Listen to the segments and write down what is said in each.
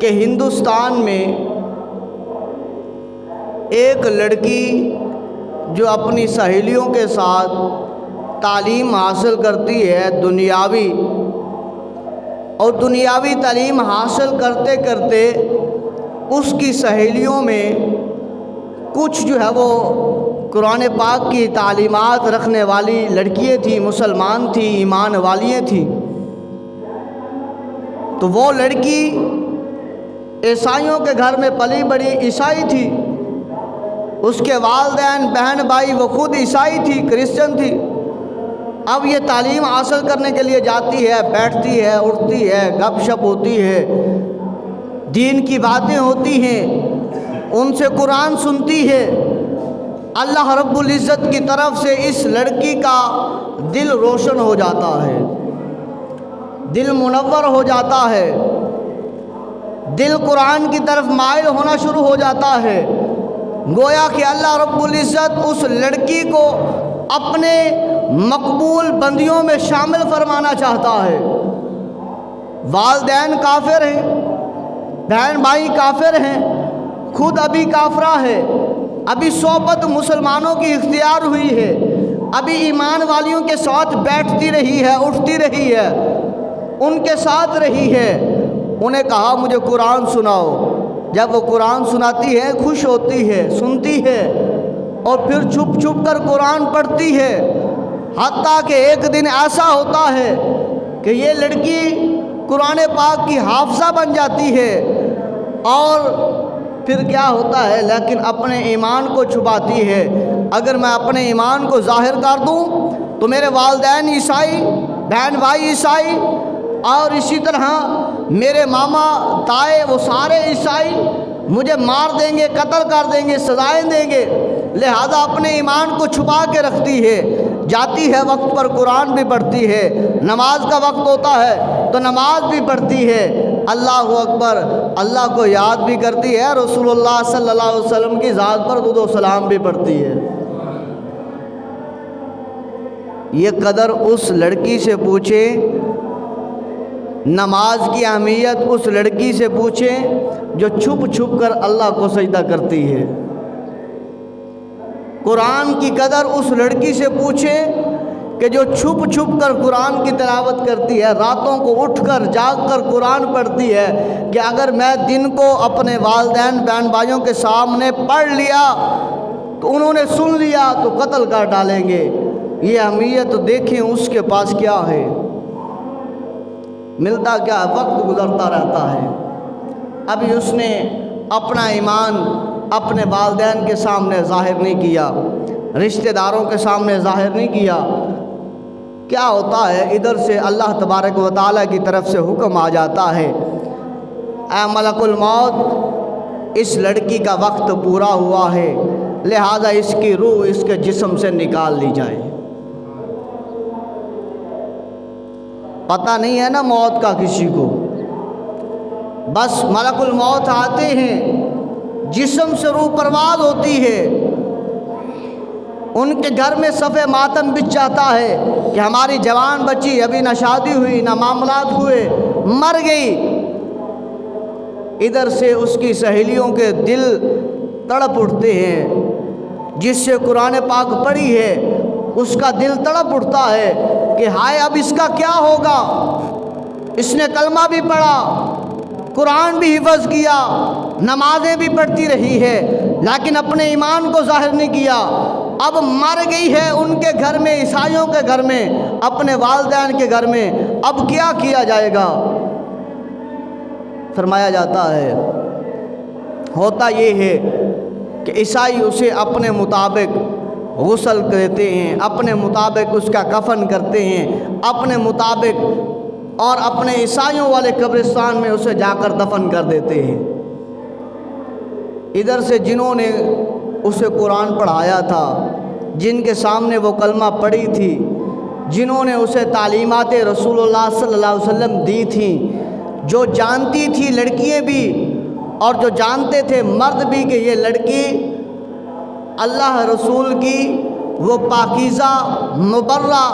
कि हिंदुस्तान में एक लड़की जो अपनी सहेलियों के साथ तालीम हासिल करती है दुनियावी, और दुनियावी तालीम हासिल करते करते उसकी सहेलियों में कुछ जो है वो कुरान पाक की तालीमात रखने वाली लड़कियाँ थी, मुसलमान थी, ईमान वालियाँ थी। तो वो लड़की ईसाइयों के घर में पली बड़ी ईसाई थी, उसके वालिदैन बहन भाई वो खुद ईसाई थी, क्रिश्चियन थी। अब ये तालीम हासिल करने के लिए जाती है, बैठती है, उठती है, गपशप होती है, दीन की बातें होती हैं, उनसे कुरान सुनती है। अल्लाह रब्बुल इज़्ज़त की तरफ से इस लड़की का दिल रोशन हो जाता है, दिल मुनव्वर हो जाता है, दिल कुरान की तरफ माइल होना शुरू हो जाता है। गोया कि अल्लाह रब्बुल इज़्ज़त उस लड़की को अपने मकबूल बंदियों में शामिल फरमाना चाहता है। वालिदैन काफिर हैं, बहन भाई काफिर हैं, खुद अभी काफरा है, अभी सोबत मुसलमानों की इख्तियार हुई है, अभी ईमान वालियों के साथ बैठती रही है, उठती रही है, उनके साथ रही है। उन्हें कहा मुझे कुरान सुनाओ। जब वो कुरान सुनाती है खुश होती है, सुनती है और फिर छुप छुप कर कुरान पढ़ती है। हत्ता कि एक दिन ऐसा होता है कि ये लड़की कुरान पाक की हाफिज़ा बन जाती है और फिर क्या होता है, लेकिन अपने ईमान को छुपाती है। अगर मैं अपने ईमान को ज़ाहिर कर दूं तो मेरे वालिदैन ईसाई, बहन भाई ईसाई, और इसी तरह मेरे मामा ताए वो सारे ईसाई मुझे मार देंगे, कत्ल कर देंगे, सजाएं देंगे। लिहाजा अपने ईमान को छुपा के रखती है, जाती है वक्त पर कुरान भी पढ़ती है, नमाज का वक्त होता है तो नमाज भी पढ़ती है, अल्लाह अकबर, अल्लाह को याद भी करती है, रसूलुल्लाह सल्लल्लाहु अलैहि वसल्लम की ज़ात पर दुरूद व सलाम भी पढ़ती है। ये कदर उस लड़की से पूछे, नमाज की अहमियत उस लड़की से पूछें जो छुप छुप कर अल्लाह को सजदा करती है। कुरान की कदर उस लड़की से पूछें कि जो छुप छुप कर कुरान की तिलावत करती है, रातों को उठकर जागकर कुरान पढ़ती है कि अगर मैं दिन को अपने वालिदैन बहन भाइयों के सामने पढ़ लिया तो उन्होंने सुन लिया तो कत्ल कर डालेंगे। ये अहमियत तो देखें उसके पास क्या है, मिलता क्या, वक्त गुजरता रहता है। अभी उसने अपना ईमान अपने वालिदैन के सामने ज़ाहिर नहीं किया, रिश्तेदारों के सामने ज़ाहिर नहीं किया। क्या होता है, इधर से अल्लाह तबारक व तआला की तरफ से हुक्म आ जाता है, ऐ मलकुल मौत, इस लड़की का वक्त पूरा हुआ है, लिहाजा इसकी रूह इसके जिस्म से निकाल ली जाए। पता नहीं है ना मौत का किसी को, बस मलकुल मौत आते हैं, जिस्म से रूह परवाज़ होती है, उनके घर में सफ़े मातम बिछ जाता है कि हमारी जवान बच्ची अभी ना शादी हुई ना मामलात हुए, मर गई। इधर से उसकी सहेलियों के दिल तड़प उठते हैं, जिससे कुरान पाक पढ़ी है उसका दिल तड़प उठता है कि हाय अब इसका क्या होगा। इसने कलमा भी पढ़ा, कुरान भी हिफ़्ज़ किया, नमाजें भी पढ़ती रही है, लेकिन अपने ईमान को ज़ाहिर नहीं किया। अब मर गई है उनके घर में, ईसाइयों के घर में, अपने वालिदैन के घर में, अब क्या किया जाएगा। फरमाया जाता है, होता ये है कि ईसाई उसे अपने मुताबिक गुस्ल करते हैं, अपने मुताबिक उसका कफन करते हैं, अपने मुताबिक, और अपने ईसाइयों वाले कब्रिस्तान में उसे जाकर दफन कर देते हैं। इधर से जिन्होंने उसे कुरान पढ़ाया था, जिनके सामने वो कलमा पढ़ी थी, जिन्होंने उसे तालीमात रसूलुल्लाह सल्लल्लाहु अलैहि वसल्लम दी थी, जो जानती थी लड़कियाँ भी और जो जानते थे मर्द भी कि ये लड़की अल्लाह रसूल की वो पाकीज़ा मुबर्रा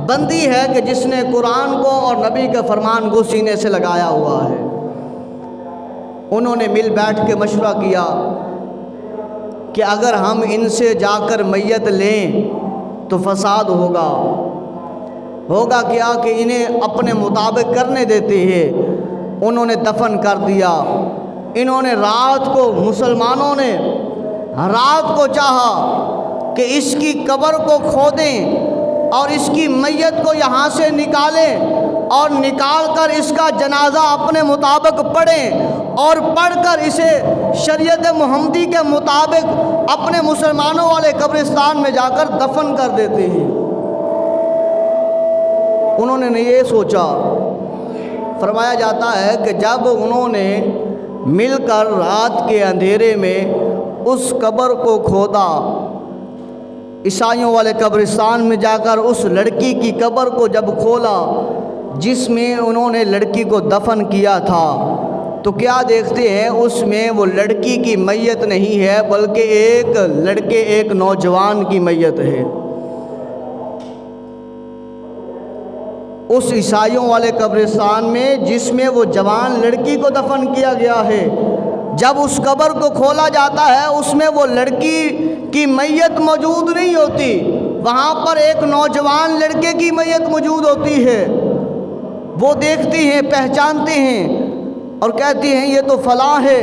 बंदी है कि जिसने कुरान को और नबी के फरमान को सीने से लगाया हुआ है। उन्होंने मिल बैठ के मशवरा किया कि अगर हम इनसे जाकर मैयत लें तो फसाद होगा क्या कि इन्हें अपने मुताबिक करने देते हैं। उन्होंने दफन कर दिया। इन्होंने रात को, मुसलमानों ने रात को चाहा कि इसकी कब्र को खोदें और इसकी मैयत को यहाँ से निकालें और निकाल कर इसका जनाजा अपने मुताबिक पढ़ें और पढ़कर इसे शरीयत मुहम्मदी के मुताबिक अपने मुसलमानों वाले कब्रिस्तान में जाकर दफन कर देते हैं। उन्होंने ये सोचा, फरमाया जाता है कि जब उन्होंने मिलकर रात के अंधेरे में उस कब्र को खोदा, ईसाइयों वाले कब्रिस्तान में जाकर उस लड़की की कब्र को जब खोला जिसमें उन्होंने लड़की को दफन किया था, तो क्या देखते हैं उसमें वो लड़की की मैयत नहीं है बल्कि एक नौजवान की मैयत है। उस ईसाइयों वाले कब्रिस्तान में जिसमें वो जवान लड़की को दफन किया गया है, जब उस कब्र को खोला जाता है उसमें वो लड़की की मैयत मौजूद नहीं होती, वहाँ पर एक नौजवान लड़के की मैयत मौजूद होती है। वो देखती हैं, पहचानते हैं और कहती हैं ये तो फलां है,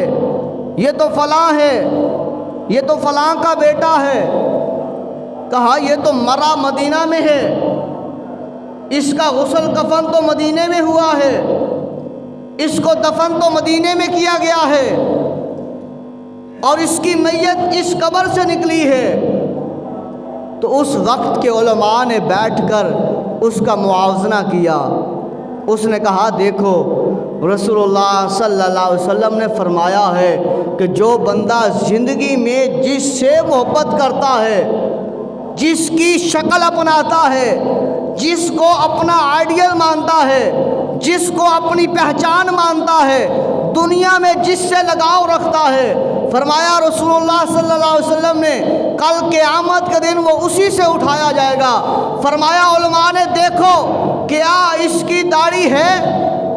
ये तो फलां है, ये तो फलां का बेटा है। कहा ये तो मरा मदीना में है, इसका गुस्ल कफन तो मदीने में हुआ है, इसको दफन तो मदीने में किया गया है और इसकी मैयत इस कब्र से निकली है। तो उस वक्त के उलमा ने बैठकर उसका मुआवजना किया। उसने कहा देखो रसूलुल्लाह सल्लल्लाहु अलैहि वसल्लम ने फरमाया है कि जो बंदा ज़िंदगी में जिससे मोहब्बत करता है, जिसकी शक्ल अपनाता है, जिसको अपना आइडियल मानता है, जिसको अपनी पहचान मानता है, दुनिया में जिससे लगाव रखता है, फरमाया रसूलुल्लाह सल्लल्लाहु अलैहि वसल्लम ने कल क़यामत के दिन वो उसी से उठाया जाएगा। फरमाया उलमा ने देखो क्या इसकी दाढ़ी है,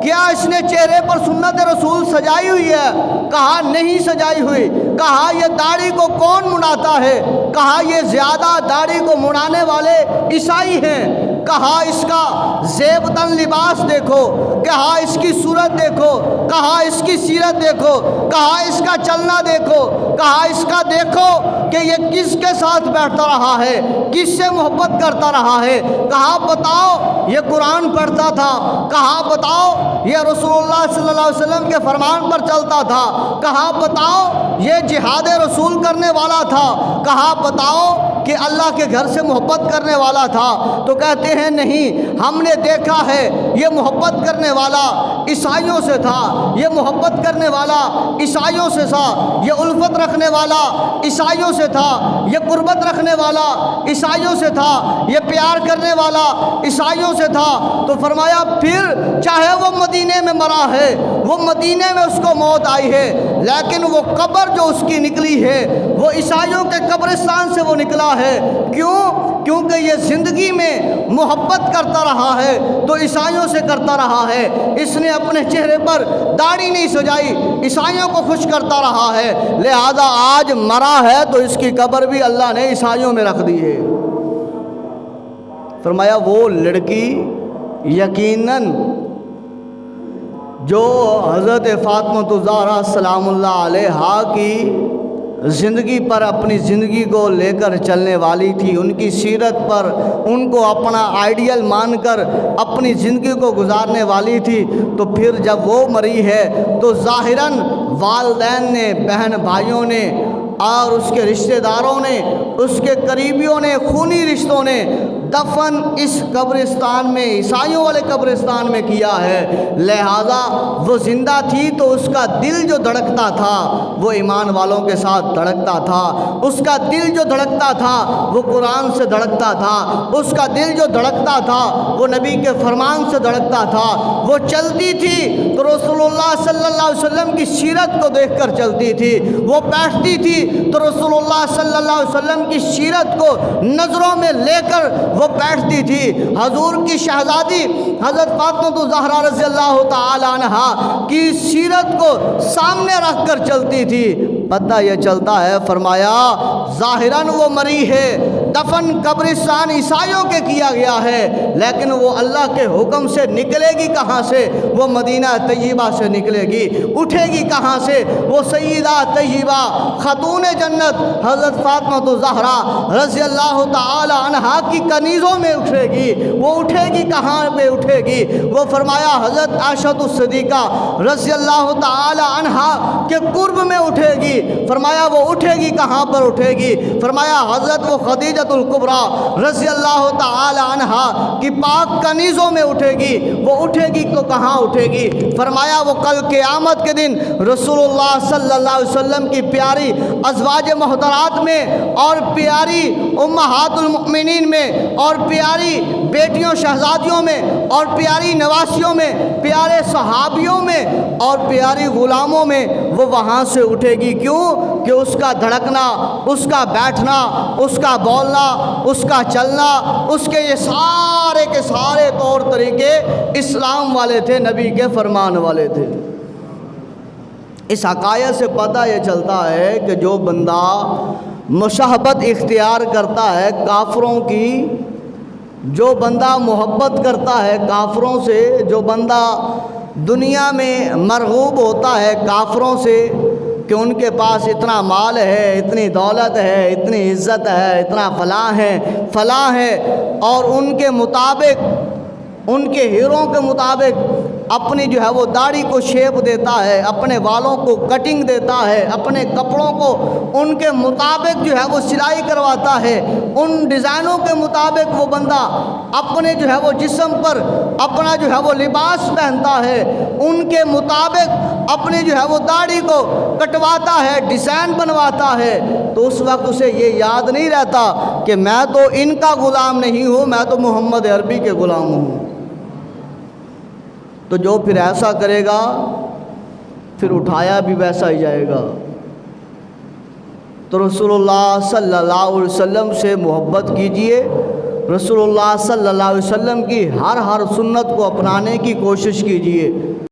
क्या इसने चेहरे पर सुन्नत रसूल सजाई हुई है? कहा नहीं सजाई हुई। कहा ये दाढ़ी को कौन मुड़ाता है? कहा ये ज़्यादा दाढ़ी को मुड़ाने वाले ईसाई हैं। कहा इसका ज़ेबतन लिबास देखो, कहा इसकी सूरत देखो, कहा इसकी सीरत देखो, कहा इसका चलना देखो, कहा इसका देखो कि ये किसके साथ बैठता रहा है, किससे मोहब्बत करता रहा है। कहा बताओ ये कुरान पढ़ता था, कहा बताओ ये रसूलुल्लाह सल्लल्लाहु अलैहि वसल्लम के फरमान पर चलता था, कहा बताओ ये जिहाद रसूल करने वाला था, कहा बताओ कि अल्लाह के घर से मोहब्बत करने वाला था। तो कहते हैं नहीं, हमने देखा है ये मोहब्बत करने वाला ईसाइयों से था, ये मोहब्बत करने वाला ईसाइयों से था, ये उल्फत रखने वाला ईसाइयों से था, ये कुर्बत रखने वाला ईसाइयों से था, ये प्यार करने वाला ईसाइयों से था। तो फरमाया फिर चाहे वो मदीने में मरा है, वो मदीने में उसको मौत आई है, लेकिन वो कब्र जो उसकी निकली है वो ईसाइयों के कब्रिस्तान से वो निकला है। क्यों? क्योंकि ये ज़िंदगी में मोहब्बत करता रहा है तो ईसाइयों से करता रहा है। इसने अपने चेहरे पर दाढ़ी नहीं सजाई, ईसाइयों को खुश करता रहा है, लिहाजा आज मरा है तो इसकी कब्र भी अल्लाह ने ईसाइयों में रख दी है। फरमाया वो लड़की यकीनन जो हज़रत फ़ातिमा ज़हरा सलामुल्लाह अलैहा की ज़िंदगी पर अपनी ज़िंदगी को लेकर चलने वाली थी, उनकी सीरत पर उनको अपना आइडियल मानकर अपनी ज़िंदगी को गुजारने वाली थी। तो फिर जब वो मरी है तो ज़ाहिरन वालिदैन ने, बहन भाइयों ने और उसके रिश्तेदारों ने, उसके करीबियों ने, खूनी रिश्तों ने दफन इस कब्रिस्तान में, ईसाइयों वाले कब्रिस्तान में किया है। लिहाजा वो ज़िंदा थी तो उसका दिल जो धड़कता था वो ईमान वालों के साथ धड़कता था, उसका दिल जो धड़कता था वो कुरान से धड़कता था, उसका दिल जो धड़कता था वो नबी के फरमान से धड़कता था। वो चलती थी तो रसूलुल्लाह सल्लल्लाहु अलैहि वसल्लम की सीरत को देखकर चलती थी, वो बैठती थी तो रसूलुल्लाह सल्लल्लाहु अलैहि वसल्लम की सीरत को नज़रों में लेकर वो बैठती थी। हजूर की शहजादी हज़रत फातिमा ज़हरा रज़ी अल्लाह ताला अन्हा की सीरत को सामने रख कर चलती थी। पता यह चलता है, फरमाया ज़ाहिरन वो मरी है, दफन कब्रिस्तान ईसाइयों के किया गया है, लेकिन वो अल्लाह के हुक्म से निकलेगी कहाँ से? वो मदीना तय्यबा से निकलेगी। उठेगी कहाँ से? वो सय्यदा तय्यबा खातून जन्नत हज़रत फातिमा ज़हरा रज़ी अल्लाह ताला अन्हा की कनीज़ों में उठेगी। वो उठेगी कहाँ पे उठेगी? वो फरमाया हज़रत आयशा सिद्दीक़ा रज़ी अल्लाह ताला अन्हा के कुर्ब में उठेगी। फरमाया वो उठेगी कहाँ पर उठेगी? फरमाया हज़रत वो खदीजतुल कुबरा रज़ी अल्लाह ताला अन्हा की पाक कनीज़ों में उठेगी। वो उठेगी तो कहाँ उठेगी? फरमाया वो कल क़यामत के दिन रसूलुल्लाह सल्लल्लाहु अलैहि वसल्लम की प्यारी अज़वाज मोहतरात में और प्यारी उम्महातुल मुमिनीन में और प्यारी बेटियों शहजादियों में और प्यारी नवासियों में, प्यारे सहाबियों में और प्यारी ग़ुलामों में वो वहाँ से उठेगी। क्यों? कि उसका धड़कना, उसका बैठना, उसका बोलना, उसका चलना, उसके ये सारे के सारे तौर तरीके इस्लाम वाले थे, नबी के फरमान वाले थे। इस हक़ायक़ से पता ये चलता है कि जो बंदा मुशाहबत इख्तियार करता है काफ़रों की, जो बंदा मोहब्बत करता है काफ़रों से, जो बंदा दुनिया में मरगूब होता है काफ़रों से कि उनके पास इतना माल है, इतनी दौलत है, इतनी इज़्ज़त है, इतना फ़लाँ है और उनके मुताबिक, उनके हीरों के मुताबिक अपनी जो है वो दाढ़ी को शेप देता है, अपने बालों को कटिंग देता है, अपने कपड़ों को उनके मुताबिक जो है वो सिलाई करवाता है, उन डिज़ाइनों के मुताबिक वो बंदा अपने जो है वो जिस्म पर अपना जो है वो लिबास पहनता है, उनके मुताबिक अपनी जो है वो दाढ़ी को कटवाता है, डिज़ाइन बनवाता है, तो उस वक्त उसे ये याद नहीं रहता कि मैं तो इनका ग़ुलाम नहीं हूँ, मैं तो मोहम्मद अरबी के ग़ुलाम हूँ। तो जो फिर ऐसा करेगा फिर उठाया भी वैसा ही जाएगा। तो रसूलुल्लाह सल्लल्लाहु अलैहि वसल्लम से मोहब्बत कीजिए, रसूलुल्लाह सल्लल्लाहु अलैहि वसल्लम की हर सुन्नत को अपनाने की कोशिश कीजिए।